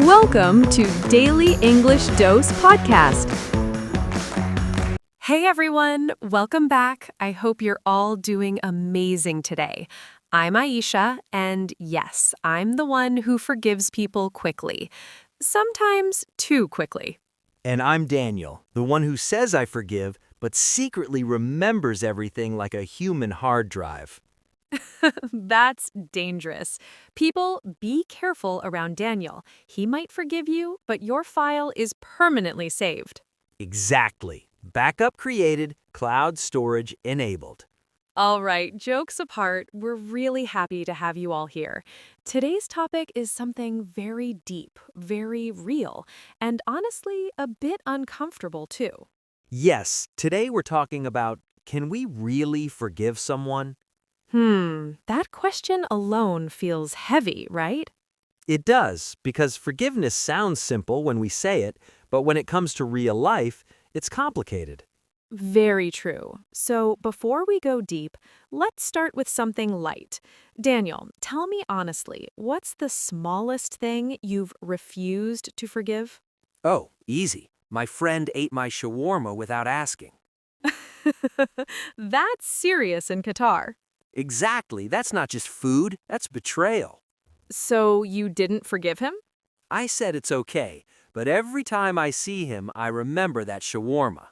Welcome to Daily English Dose Podcast. Hey everyone, welcome back. I hope you're all doing amazing today. I'm Aisha, and yes, I'm the one who forgives people quickly. Sometimes too quickly. And I'm Daniel, the one who says I forgive, but secretly remembers everything like a human hard drive. That's dangerous. People, be careful around Daniel. He might forgive you, but your file is permanently saved. Exactly. Backup created, cloud storage enabled. All right, jokes apart, we're really happy to have you all here. Today's topic is something very deep, very real, and honestly, a bit uncomfortable too. Yes, today we're talking about, can we really forgive someone? That question alone feels heavy, right? It does, because forgiveness sounds simple when we say it, but when it comes to real life, it's complicated. Very true. So before we go deep, let's start with something light. Daniel, tell me honestly, what's the smallest thing you've refused to forgive? Oh, easy. My friend ate my shawarma without asking. That's serious in Qatar. Exactly, that's not just food, that's betrayal. So you didn't forgive him? I said it's okay, but every time I see him, I remember that shawarma.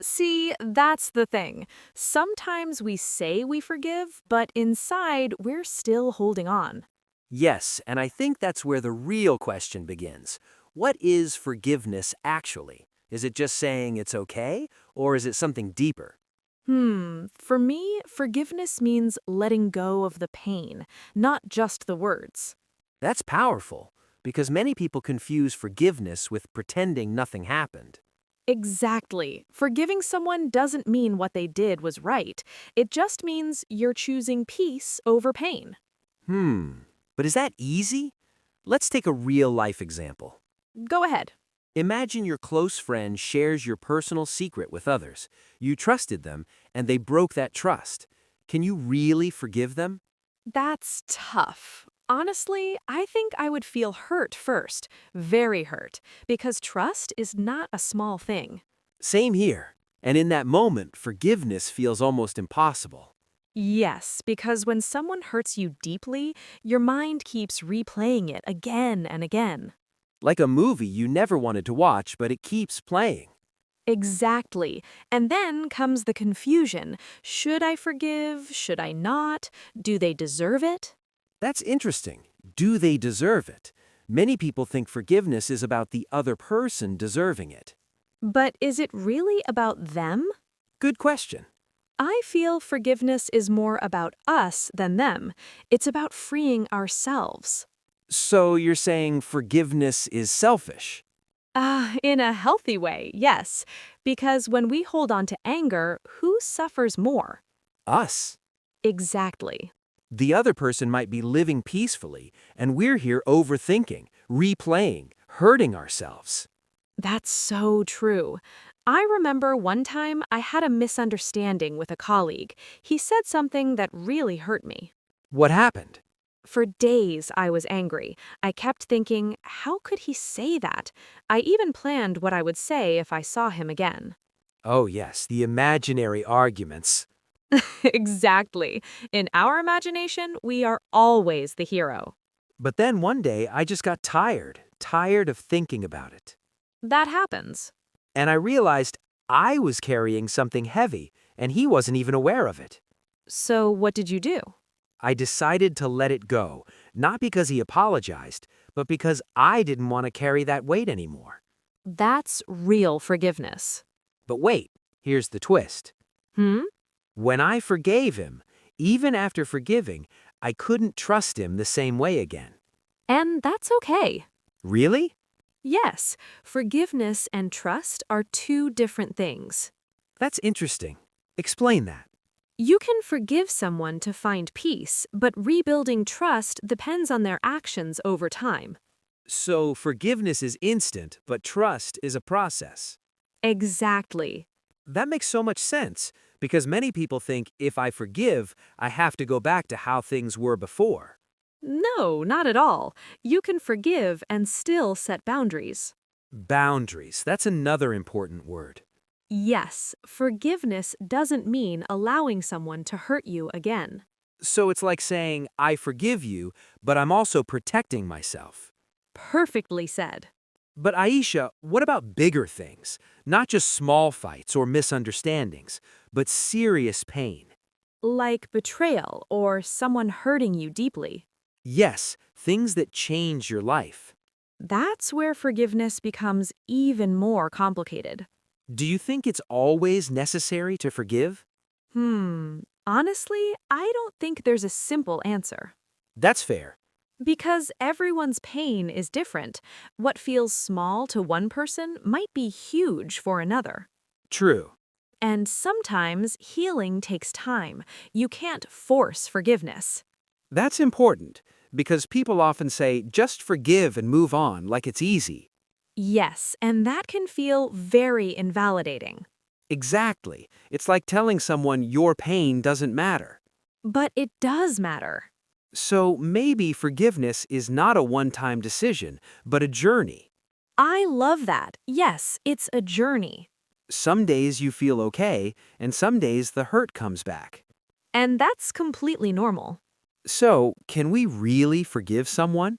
See, that's the thing. Sometimes we say we forgive, but inside we're still holding on. Yes, and I think that's where the real question begins. What is forgiveness actually? Is it just saying it's okay, or is it something deeper? For me, forgiveness means letting go of the pain, not just the words. That's powerful, because many people confuse forgiveness with pretending nothing happened. Exactly. Forgiving someone doesn't mean what they did was right. It just means you're choosing peace over pain. But is that easy? Let's take a real-life example. Go ahead. Imagine your close friend shares your personal secret with others. You trusted them, and they broke that trust. Can you really forgive them? That's tough. Honestly, I think I would feel hurt first, very hurt, because trust is not a small thing. Same here. And in that moment, forgiveness feels almost impossible. Yes, because when someone hurts you deeply, your mind keeps replaying it again and again. Like a movie you never wanted to watch, but it keeps playing. Exactly. And then comes the confusion. Should I forgive? Should I not? Do they deserve it? That's interesting. Do they deserve it? Many people think forgiveness is about the other person deserving it. But is it really about them? Good question. I feel forgiveness is more about us than them. It's about freeing ourselves. So you're saying forgiveness is selfish? In a healthy way, yes. Because when we hold on to anger, who suffers more? Us. Exactly. The other person might be living peacefully, and we're here overthinking, replaying, hurting ourselves. That's so true. I remember one time I had a misunderstanding with a colleague. He said something that really hurt me. What happened? For days, I was angry. I kept thinking, how could he say that? I even planned what I would say if I saw him again. Oh, yes, the imaginary arguments. Exactly. In our imagination, we are always the hero. But then one day I just got tired of thinking about it. That happens. And I realized I was carrying something heavy, and he wasn't even aware of it. So, what did you do? I decided to let it go, not because he apologized, but because I didn't want to carry that weight anymore. That's real forgiveness. But wait, here's the twist. Hmm? When I forgave him, even after forgiving, I couldn't trust him the same way again. And that's okay. Really? Yes, forgiveness and trust are two different things. That's interesting. Explain that. You can forgive someone to find peace, but rebuilding trust depends on their actions over time. So forgiveness is instant, but trust is a process. Exactly. That makes so much sense, because many people think if I forgive, I have to go back to how things were before. No, not at all. You can forgive and still set boundaries. Boundaries, that's another important word. Yes, forgiveness doesn't mean allowing someone to hurt you again. So it's like saying, I forgive you, but I'm also protecting myself. Perfectly said. But Aisha, what about bigger things? Not just small fights or misunderstandings, but serious pain. Like betrayal or someone hurting you deeply. Yes, things that change your life. That's where forgiveness becomes even more complicated. Do you think it's always necessary to forgive? Honestly, I don't think there's a simple answer. That's fair. Because everyone's pain is different. What feels small to one person might be huge for another. True. And sometimes healing takes time. You can't force forgiveness. That's important, because people often say, just forgive and move on like it's easy. Yes, and that can feel very invalidating. Exactly. It's like telling someone your pain doesn't matter. But it does matter. So maybe forgiveness is not a one-time decision, but a journey. I love that. Yes, it's a journey. Some days you feel okay, and some days the hurt comes back. And that's completely normal. So, can we really forgive someone?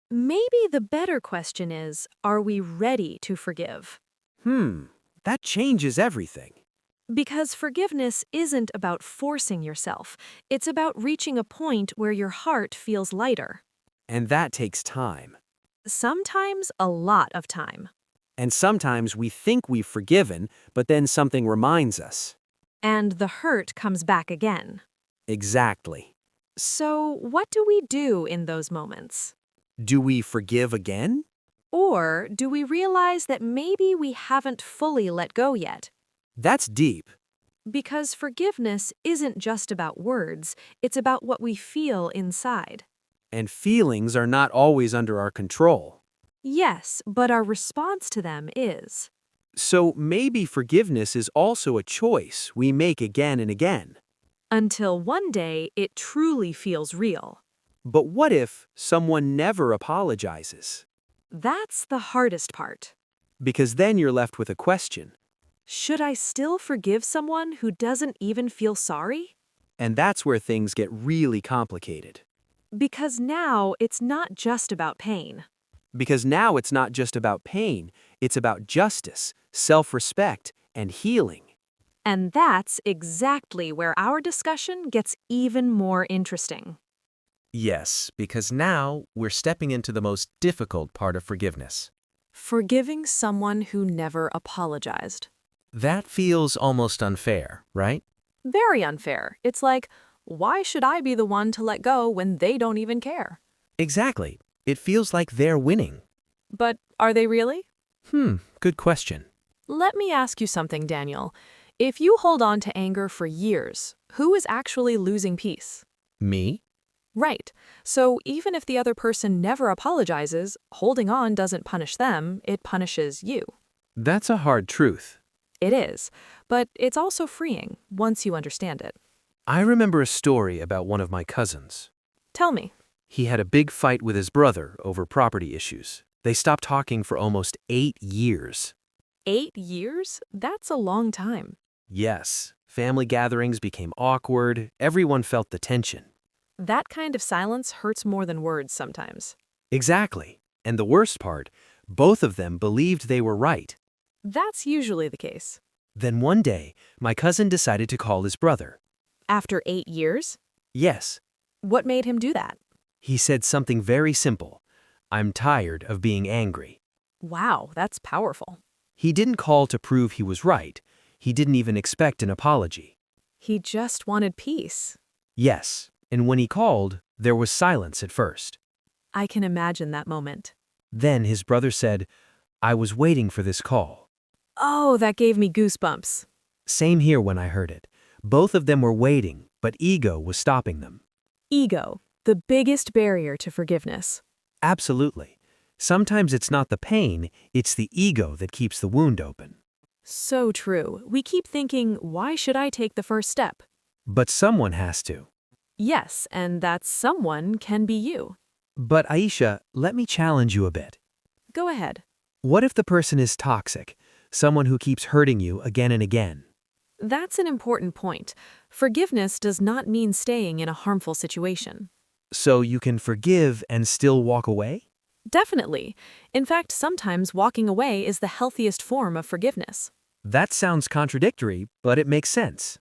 Maybe the better question is, are we ready to forgive? That changes everything. Because forgiveness isn't about forcing yourself. It's about reaching a point where your heart feels lighter. And that takes time. Sometimes a lot of time. And sometimes we think we've forgiven, but then something reminds us. And the hurt comes back again. Exactly. So, what do we do in those moments? Do we forgive again? Or do we realize that maybe we haven't fully let go yet? That's deep. Because forgiveness isn't just about words, it's about what we feel inside. And feelings are not always under our control. Yes, but our response to them is. So maybe forgiveness is also a choice we make again and again. Until one day it truly feels real. But what if someone never apologizes? That's the hardest part. Because then you're left with a question. Should I still forgive someone who doesn't even feel sorry? And that's where things get really complicated. Because now it's not just about pain. Because now it's not just about pain, it's about justice, self-respect, and healing. And that's exactly where our discussion gets even more interesting. Yes, because now we're stepping into the most difficult part of forgiveness. Forgiving someone who never apologized. That feels almost unfair, right? Very unfair. It's like, why should I be the one to let go when they don't even care? Exactly. It feels like they're winning. But are they really? Good question. Let me ask you something, Daniel. If you hold on to anger for years, who is actually losing peace? Me? Right. So even if the other person never apologizes, holding on doesn't punish them, it punishes you. That's a hard truth. It is, but it's also freeing once you understand it. I remember a story about one of my cousins. Tell me. He had a big fight with his brother over property issues. They stopped talking for almost 8 years. 8 years? That's a long time. Yes, family gatherings became awkward. Everyone felt the tension. That kind of silence hurts more than words sometimes. Exactly. And the worst part, both of them believed they were right. That's usually the case. Then one day, my cousin decided to call his brother. After 8 years? Yes, What made him do that? he said something very simple. I'm tired of being angry. Wow, that's powerful. He didn't call to prove he was right. He didn't even expect an apology. He just wanted peace. Yes, and when he called, there was silence at first. I can imagine that moment. Then his brother said, I was waiting for this call. Oh, that gave me goosebumps. Same here when I heard it. Both of them were waiting, but ego was stopping them. Ego, the biggest barrier to forgiveness. Absolutely. Sometimes it's not the pain, it's the ego that keeps the wound open. So true. We keep thinking, why should I take the first step? But someone has to. Yes, and that someone can be you. But Aisha, let me challenge you a bit. Go ahead. What if the person is toxic, someone who keeps hurting you again and again? That's an important point. Forgiveness does not mean staying in a harmful situation. So you can forgive and still walk away? Definitely. In fact, sometimes walking away is the healthiest form of forgiveness. That sounds contradictory, but it makes sense.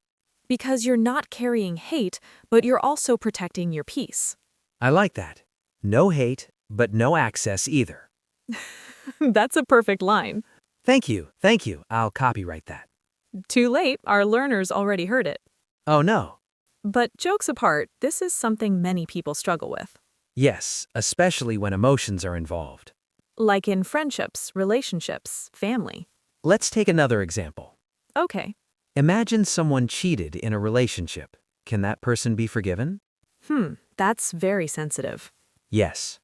Because you're not carrying hate, but you're also protecting your peace. I like that. No hate, but no access either. That's a perfect line. Thank you. I'll copyright that. Too late, our learners already heard it. Oh no. But jokes apart, this is something many people struggle with. Yes, especially when emotions are involved. Like in friendships, relationships, family. Let's take another example. Okay. Imagine someone cheated in a relationship. Can that person be forgiven? That's very sensitive. Yes.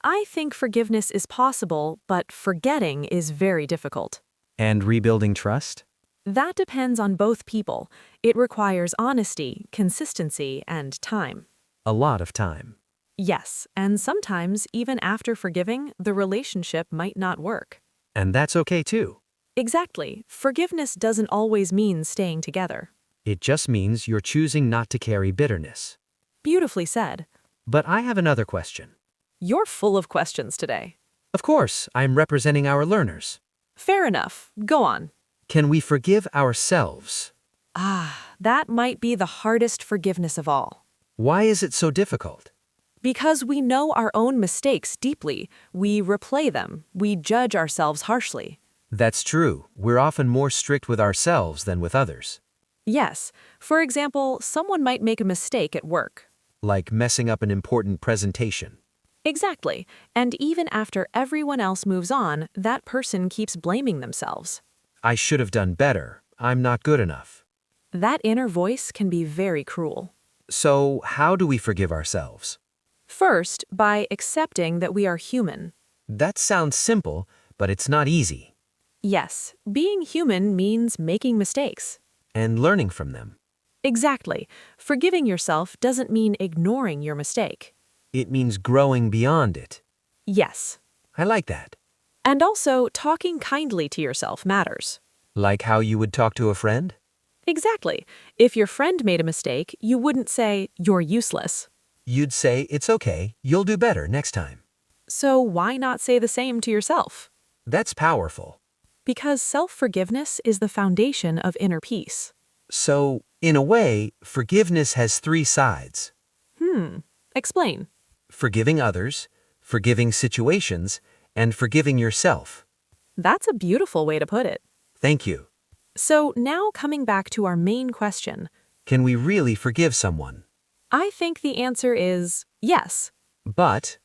I think forgiveness is possible, but forgetting is very difficult. And rebuilding trust? That depends on both people. It requires honesty, consistency, and time. A lot of time. Yes, and sometimes, even after forgiving, the relationship might not work. And that's okay too. Exactly. Forgiveness doesn't always mean staying together. It just means you're choosing not to carry bitterness. Beautifully said. But I have another question. You're full of questions today. Of course, I'm representing our learners. Fair enough. Go on. Can we forgive ourselves? That might be the hardest forgiveness of all. Why is it so difficult? Because we know our own mistakes deeply, we replay them, we judge ourselves harshly. That's true. We're often more strict with ourselves than with others. Yes, for example, someone might make a mistake at work. Like messing up an important presentation. Exactly, and even after everyone else moves on, that person keeps blaming themselves. I should have done better. I'm not good enough. That inner voice can be very cruel. So, how do we forgive ourselves? First, by accepting that we are human. That sounds simple, but it's not easy. Yes, being human means making mistakes. And learning from them. Exactly. Forgiving yourself doesn't mean ignoring your mistake. It means growing beyond it. Yes. I like that. And also, talking kindly to yourself matters. Like how you would talk to a friend? Exactly. If your friend made a mistake, you wouldn't say, "You're useless." You'd say, it's okay, you'll do better next time. So why not say the same to yourself? That's powerful. Because self-forgiveness is the foundation of inner peace. So, in a way, forgiveness has three sides. Explain. Forgiving others, forgiving situations, and forgiving yourself. That's a beautiful way to put it. Thank you. So now coming back to our main question, Can we really forgive someone? I think the answer is yes. But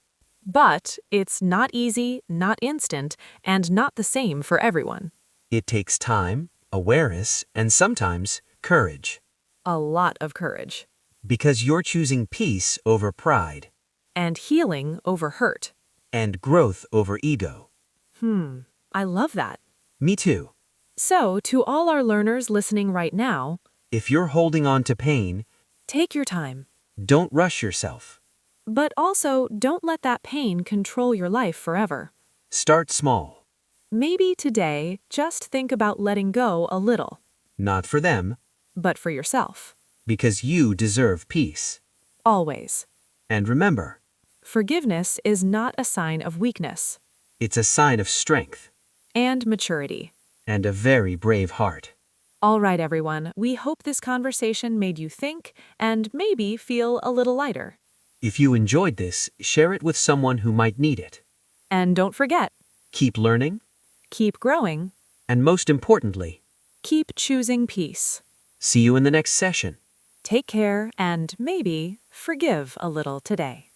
But it's not easy, not instant, and not the same for everyone. it takes time, awareness, and sometimes courage. A lot of courage. Because you're choosing peace over pride, And healing over hurt. and growth over ego. I love that. Me too. So, to all our learners listening right now, If you're holding on to pain, take your time. don't rush yourself. But also, don't let that pain control your life forever. Start small. Maybe today, just think about letting go a little, Not for them, but for yourself. because you deserve peace. Always. And remember, Forgiveness is not a sign of weakness it's a sign of strength and maturity. and a very brave heart. All right, everyone, we hope this conversation made you think and maybe feel a little lighter. If you enjoyed this, share it with someone who might need it. And don't forget, Keep learning, keep growing, and most importantly, keep choosing peace. see you in the next session. Take care and maybe forgive a little today.